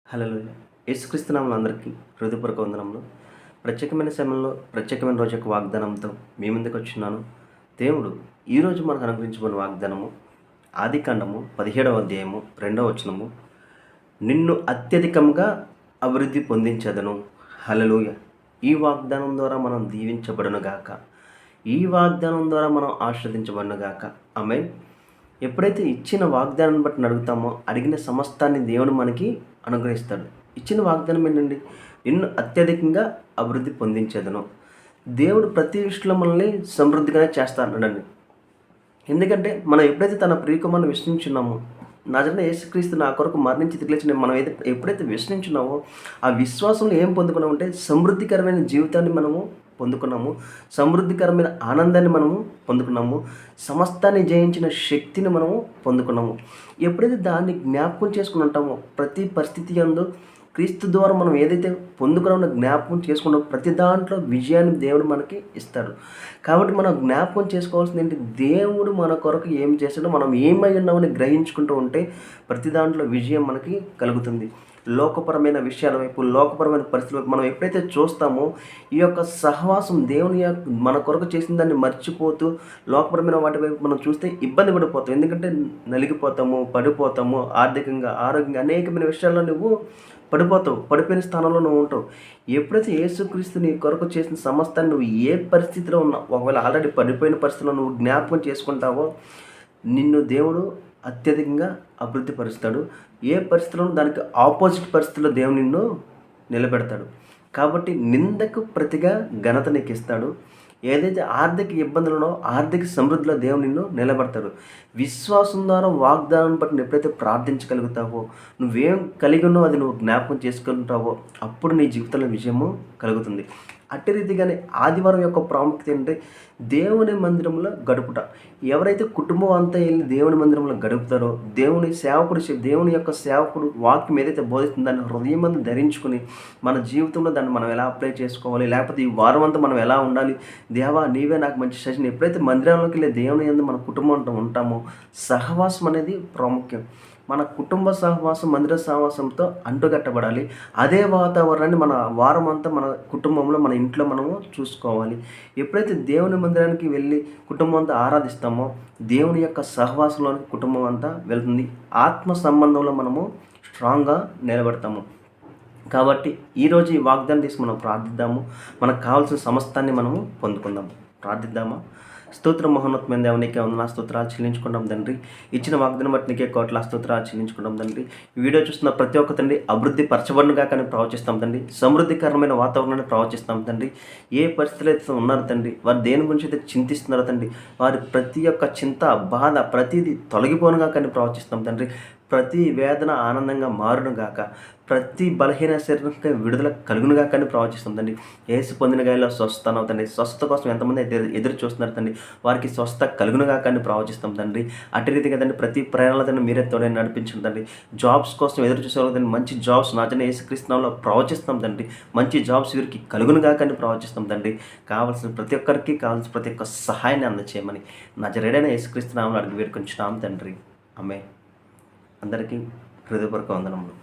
హల్లెలూయా. యేసుక్రీస్తు నామములో అందరికీ హృదయపూర్వక వందనములు. ప్రత్యేకమైన సమయంలో ప్రత్యేకమైన రోజు యొక్క వాగ్దానంతో మీ ముందుకొచ్చున్నాను. దేవుడు ఈరోజు మనకు అనుగ్రహించబడిన వాగ్దానము ఆదికాండము 17వ అధ్యాయము 2వ వచనము. నిన్ను అత్యధికంగా అభివృద్ధి పొందించెదను. హల్లెలూయా. ఈ వాగ్దానం ద్వారా మనం దీవించబడునుగాక. ఈ వాగ్దానం ద్వారా మనం ఆశీర్వదించబడునుగాక. ఆమేన్. ఎప్పుడైతే ఇచ్చిన వాగ్దానాన్ని బట్టి అడుగుతామో అడిగిన సమస్తాన్ని దేవుడు మనకి అనుగ్రహిస్తాడు. ఇచ్చిన వాగ్దానం ఏంటండి? నిన్ను అత్యధికంగా అభివృద్ధి పొందించేదను. దేవుడు ప్రతి విషయంలో మనల్ని సమృద్ధిగానే చేస్తా అన్నాడండి. ఎందుకంటే మనం ఎప్పుడైతే తన ప్రియకుమారుని విశ్వసించున్నామో, నజరేయుడైన యేసుక్రీస్తు నా కొరకు మరణించి తిరిగి లేచిన మనం ఎప్పుడైతే విశ్వసించున్నామో ఆ విశ్వాసంలో ఏం పొందుకున్నామంటే సమృద్ధికరమైన జీవితాన్ని మనము పొందుకున్నాము. సమృద్ధికరమైన ఆనందాన్ని మనము పొందుకున్నాము. సమస్తాన్ని జయించిన శక్తిని మనము పొందుకున్నాము. ఎప్పుడైతే దాన్ని జ్ఞాపకం చేసుకుని ఉంటామో ప్రతి పరిస్థితి యందు క్రీస్తు ద్వారా మనం ఏదైతే పొందుకున్నామో జ్ఞాపకం చేసుకున్నామో ప్రతి దాంట్లో విజయాన్ని దేవుడు మనకి ఇస్తాడు. కాబట్టి మనం జ్ఞాపకం చేసుకోవాల్సింది ఏంటి? దేవుడు మన కొరకు ఏం చేస్తాడో మనం ఏమై ఉన్నామని గ్రహించుకుంటూ ఉంటే ప్రతి దాంట్లో విజయం మనకి కలుగుతుంది. లోకపరమైన విషయాల వైపు, లోకపరమైన పరిస్థితుల వైపు మనం ఎప్పుడైతే చూస్తామో ఈ యొక్క సహవాసం దేవుని మన కొరకు చేసిన దాన్ని మర్చిపోతూ లోకపరమైన వాటి వైపు మనం చూస్తే ఇబ్బంది పడిపోతాం. ఎందుకంటే నలిగిపోతాము, పడిపోతాము, ఆర్థికంగా, ఆరోగ్యంగా అనేకమైన విషయాల్లో నువ్వు పడిపోతావు. పడిపోయిన స్థానంలో నువ్వు ఉంటావు. ఎప్పుడైతే యేసుక్రీస్తు నీ కొరకు చేసిన సమస్తాన్ని నువ్వు ఏ పరిస్థితిలో ఉన్నావు, ఒకవేళ ఆల్రెడీ పడిపోయిన పరిస్థితిలో నువ్వు జ్ఞాపకం చేసుకుంటావో నిన్ను దేవుడు అత్యధికంగా అభివృద్ధి పరుస్తాడు. ఏ పరిస్థితుల్లో దానికి ఆపోజిట్ పరిస్థితుల్లో దేవుడు నిన్ను నిలబెడతాడు. కాబట్టి నిందకు ప్రతిగా ఘనత నీకు ఇస్తాడు. ఏదైతే ఆర్థిక ఇబ్బందులను ఆర్థిక సమృద్ధిలో దేవుడు నిన్ను నిలబెడతాడు. విశ్వాసం ద్వారా వాగ్దానం బట్టి నువ్వు ఎప్పుడైతే ప్రార్థించగలుగుతావో, నువ్వేం కలిగి ఉన్నావో అది నువ్వు జ్ఞాపకం చేసుకుంటావో అప్పుడు నీ జీవితంలో విజయము కలుగుతుంది. అట్టి రీతిగానే ఆదివారం యొక్క ప్రాముఖ్యత ఏంటంటే దేవుని మందిరంలో గడుపుట. ఎవరైతే కుటుంబం అంతా వెళ్ళి దేవుని మందిరంలో గడుపుతారో దేవుని యొక్క సేవకుడు వాక్యం ఏదైతే బోధిస్తుందో దాన్ని హృదయం అంతా ధరించుకుని మన జీవితంలో దాన్ని మనం ఎలా అప్లై చేసుకోవాలి, లేకపోతే ఈ వారం అంతా మనం ఎలా ఉండాలి, దేవా నీవే నాకు మంచి సజెషన్. ఎప్పుడైతే మందిరంలోకి వెళ్ళి దేవుని యందు మన కుటుంబం ఉంటామో సహవాసం అనేది ప్రాముఖ్యం. మన కుటుంబ సహవాసం మందిర సహవాసంతో అంటుకట్టబడాలి. అదే వాతావరణాన్ని మన వారం అంతా మన కుటుంబంలో మన ఇంట్లో మనము చూసుకోవాలి. ఎప్పుడైతే దేవుని మందిరానికి వెళ్ళి కుటుంబం అంతా ఆరాధిస్తామో దేవుని యొక్క సహవాసంలోనికి కుటుంబం అంతా వెళ్తుంది. ఆత్మ సంబంధంలో మనము స్ట్రాంగ్గా నిలబడతాము. కాబట్టి ఈరోజు ఈ వాగ్దానం తీసుకు మనం ప్రార్థిద్దాము. మనకు కావాల్సిన సమస్తాన్ని మనము పొందుకుందాము. ప్రార్థిద్దామా? స్తోత్రం మహోన్నతమైన దేవునికే వందనాలు స్తోత్రాలు చెల్లించుకుంటాం తండ్రి. ఇచ్చిన వాగ్దానం బట్టి నీకే కోట్ల స్తోత్రాలు చెల్లించుకుంటాం తండ్రి. ఈ వీడియో చూస్తున్న ప్రతి ఒక్క తండ్రి అభివృద్ధి పరచబడునుగా కానీ ప్రవచిస్తాం తండ్రి. సమృద్ధికరమైన వాతావరణాన్ని ప్రవచిస్తాం తండ్రి. ఏ పరిస్థితులు అయితే ఉన్నారో తండ్రి, వారు దేని గురించి అయితే చింతిస్తున్నారో తండ్రి, వారి ప్రతి ఒక్క చింత, బాధ ప్రతిదీ తొలగిపోనుగా కానీ ప్రవచిస్తాం తండ్రి. ప్రతి వేదన ఆనందంగా మారునుగాక, ప్రతి బలహీన శరీరంగా విడుదల కలుగునుగా కానీ ప్రవచిస్తాం తండ్రి. యేసు పొందిన గాయలో స్వస్థత తండ్రి. స్వస్థత కోసం ఎంతమంది అయితే ఎదురు చూస్తున్నారు తండ్రి, వారికి స్వస్థత కలుగునుగా కానీ ప్రవచిస్తాం తండ్రి. అటు రీతిగా తండ్రి ప్రతి ప్రయాణాలను మీరే తోడే నడిపించండి తండ్రి. జాబ్స్ కోసం ఎదురు చూసేవాళ్ళు మంచి జాబ్స్ నజరేయుడైన యేసుక్రీస్తు నామములో ప్రవచిస్తాం తండ్రి. మంచి జాబ్స్ వీరికి కలుగునుగా కానీ ప్రవచిస్తాం తండ్రి. కావాల్సిన ప్రతి ఒక్కరికి కావాల్సిన ప్రతి ఒక్క సహాయాన్ని అందచేయమని నజరేయుడైన యేసుక్రీస్తు నామములో అడిగి వేడుకొంచున్నాం తండ్రి. ఆమేన్. అందరికీ హృదయపూర్వక వందనములు.